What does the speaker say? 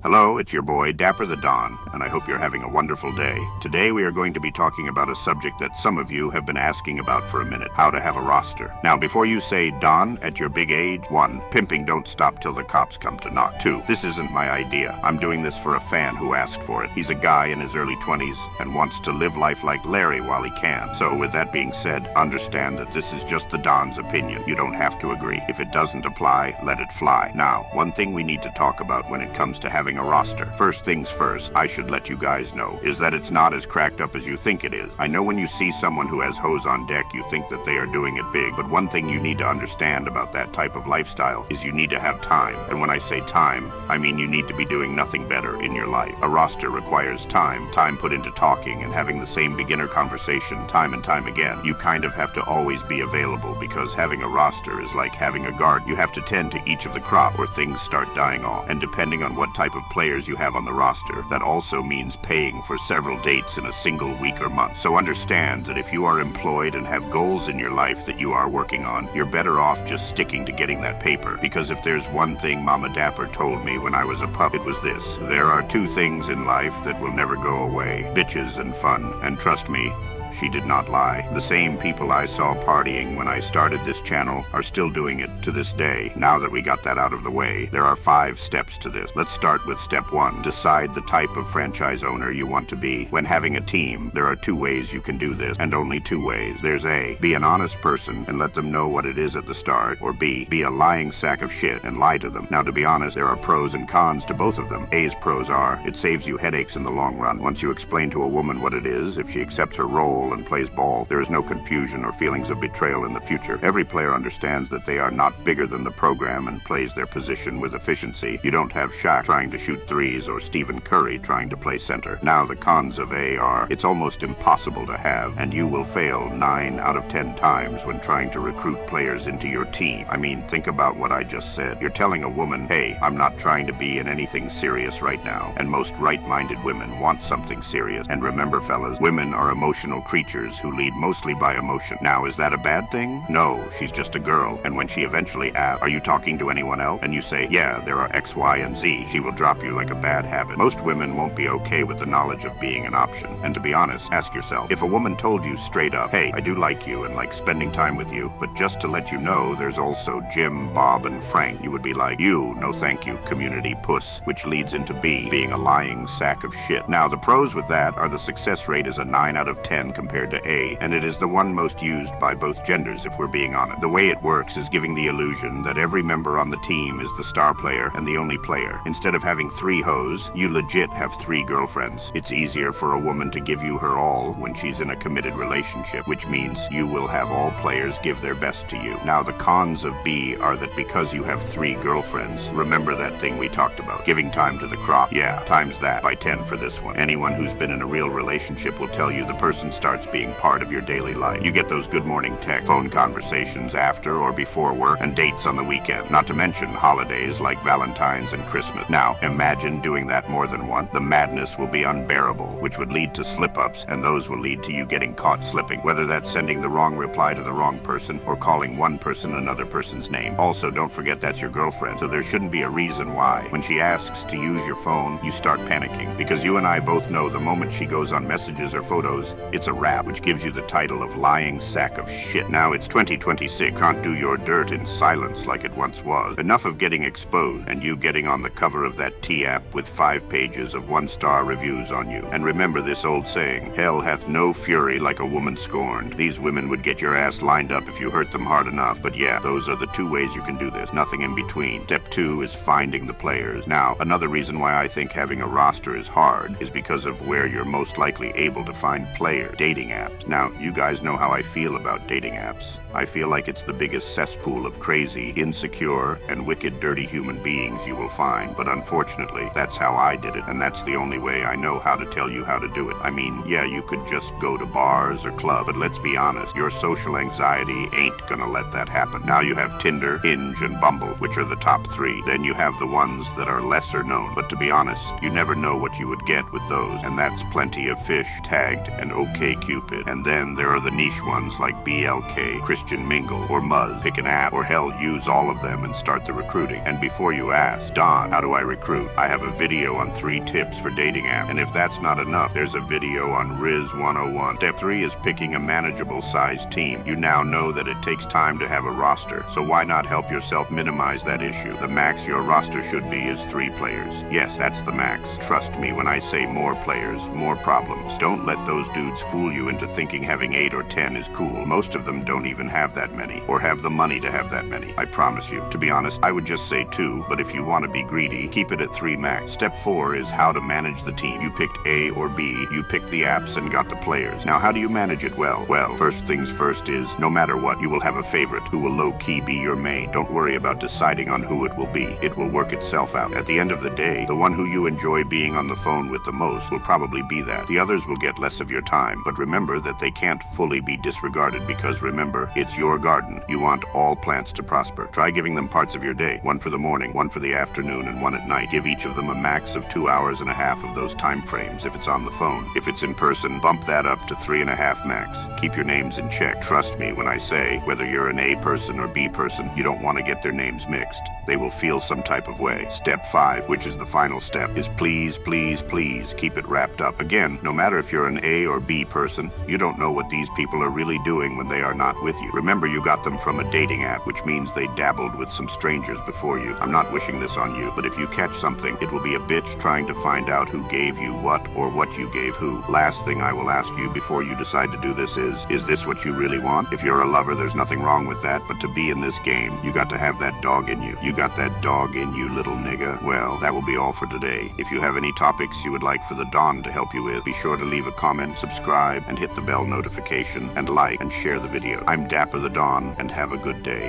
Hello, it's your boy, Dapper the Don, and I hope you're having a wonderful day. Today we are going to be talking about a subject that some of you have been asking about for a minute, how to have a roster. Now, before you say, Don, at your big age, 1, pimping don't stop till the cops come to knock. 2, this isn't my idea. I'm doing this for a fan who asked for it. He's a guy in his early 20s and wants to live life like Larry while he can. So with that being said, understand that this is just the Don's opinion. You don't have to agree. If it doesn't apply, let it fly. Now, one thing we need to talk about when it comes to having a roster. First things first, I should let you guys know, is that it's not as cracked up as you think it is. I know when you see someone who has hose on deck, you think that they are doing it big, but one thing you need to understand about that type of lifestyle is you need to have time. And when I say time, I mean you need to be doing nothing better in your life. A roster requires time put into talking and having the same beginner conversation time and time again. You kind of have to always be available because having a roster is like having a garden. You have to tend to each of the crop or things start dying off. And depending on what type of players you have on the roster, that also means paying for several dates in a single week or month. So understand that if you are employed and have goals in your life that you are working on, you're better off just sticking to getting that paper. Because if there's one thing Mama Dapper told me when I was a pup, it was this: there are 2 things in life that will never go away: bitches and fun. And trust me, she did not lie. The same people I saw partying when I started this channel are still doing it to this day. Now that we got that out of the way, there are 5 steps to this. Let's start with step 1. Decide the type of franchise owner you want to be. When having a team, there are 2 ways you can do this, and only 2 ways. There's A, be an honest person and let them know what it is at the start, or B, be a lying sack of shit and lie to them. Now, to be honest, there are pros and cons to both of them. A's pros are, it saves you headaches in the long run. Once you explain to a woman what it is, if she accepts her role and plays ball, there is no confusion or feelings of betrayal in the future. Every player understands that they are not bigger than the program and plays their position with efficiency. You don't have Shaq trying to shoot threes or Stephen Curry trying to play center. Now, the cons of A are, it's almost impossible to have, and you will fail 9 out of 10 times when trying to recruit players into your team. I mean, think about what I just said. You're telling a woman, hey, I'm not trying to be in anything serious right now, and most right-minded women want something serious. And remember, fellas, women are emotional creatures who lead mostly by emotion. Now, is that a bad thing? No, she's just a girl. And when she eventually asks, are you talking to anyone else? And you say, yeah, there are X, Y, and Z, she will drop you like a bad habit. Most women won't be okay with the knowledge of being an option. And to be honest, ask yourself, if a woman told you straight up, hey, I do like you and like spending time with you, but just to let you know, there's also Jim, Bob, and Frank, you would be like, you, no thank you, community puss, which leads into B, being a lying sack of shit. Now, the pros with that are the success rate is a 9 out of 10 compared to A, and it is the one most used by both genders, if we're being honest. The way it works is giving the illusion that every member on the team is the star player and the only player. Instead of having 3 hoes, you legit have 3 girlfriends. It's easier for a woman to give you her all when she's in a committed relationship, which means you will have all players give their best to you. Now, the cons of B are that because you have 3 girlfriends, remember that thing we talked about, giving time to the crop. Yeah, times that by 10 for this one. Anyone who's been in a real relationship will tell you the person starts being part of your daily life. You get those good morning text, phone conversations after or before work, and dates on the weekend, not to mention holidays like Valentine's and Christmas. Now, imagine doing that more than once. The madness will be unbearable, which would lead to slip-ups, and those will lead to you getting caught slipping, whether that's sending the wrong reply to the wrong person or calling one person another person's name. Also, don't forget that's your girlfriend, so there shouldn't be a reason why, when she asks to use your phone, you start panicking, because you and I both know the moment she goes on messages or photos, it's a wrap, which gives you the title of lying sack of shit. Now it's 2026, can't do your dirt in silence like it once was. Enough of getting exposed and you getting on the cover of that T-app with 5 pages of 1-star reviews on you. And remember this old saying, hell hath no fury like a woman scorned. These women would get your ass lined up if you hurt them hard enough, but yeah, those are the 2 ways you can do this, nothing in between. Step 2 is finding the players. Now, another reason why I think having a roster is hard is because of where you're most likely able to find players. Dating apps. Now, you guys know how I feel about dating apps. I feel like it's the biggest cesspool of crazy, insecure, and wicked, dirty human beings you will find, but unfortunately, that's how I did it, and that's the only way I know how to tell you how to do it. I mean, yeah, you could just go to bars or clubs, but let's be honest, your social anxiety ain't gonna let that happen. Now you have Tinder, Hinge, and Bumble, which are the top 3. Then you have the ones that are lesser known, but to be honest, you never know what you would get with those, and that's plenty of fish tagged and okay OkCupid. And then there are the niche ones like BLK, Christian Mingle, or Muzz. Pick an app, or hell, use all of them and start the recruiting. And before you ask, Don, how do I recruit? I have a video on 3 tips for dating apps. And if that's not enough, there's a video on Riz 101. Step 3 is picking a manageable size team. You now know that it takes time to have a roster, so why not help yourself minimize that issue? The max your roster should be is 3 players. Yes, that's the max. Trust me when I say more players, more problems. Don't let those dudes fool you into thinking having 8 or 10 is cool. Most of them don't even have that many, or have the money to have that many. I promise you. To be honest, I would just say 2, but if you want to be greedy, keep it at 3 max. Step 4 is how to manage the team. You picked A or B, you picked the apps and got the players. Now, how do you manage it well? Well, first things first is, no matter what, you will have a favorite who will low-key be your main. Don't worry about deciding on who it will be. It will work itself out. At the end of the day, the one who you enjoy being on the phone with the most will probably be that. The others will get less of your time, but remember that they can't fully be disregarded because remember, it's your garden. You want all plants to prosper. Try giving them parts of your day. 1 for the morning, 1 for the afternoon, and 1 at night. Give each of them a max of 2 hours and a half of those time frames if it's on the phone. If it's in person, bump that up to 3.5 max. Keep your names in check. Trust me when I say, whether you're an A person or B person, you don't want to get their names mixed. They will feel some type of way. Step 5, which is the final step, is please, please, please keep it wrapped up. Again, no matter if you're an A or B person, you don't know what these people are really doing when they are not with you. Remember, you got them from a dating app, which means they dabbled with some strangers before you. I'm not wishing this on you, but if you catch something, it will be a bitch trying to find out who gave you what or what you gave who. Last thing I will ask you before you decide to do this is this what you really want? If you're a lover, there's nothing wrong with that, but to be in this game, you got to have that dog in you. You got that dog in you, little nigga. Well, that will be all for today. If you have any topics you would like for the Don to help you with, be sure to leave a comment, subscribe, and hit the bell notification, and like and share the video. I'm Dapper the Don, and have a good day.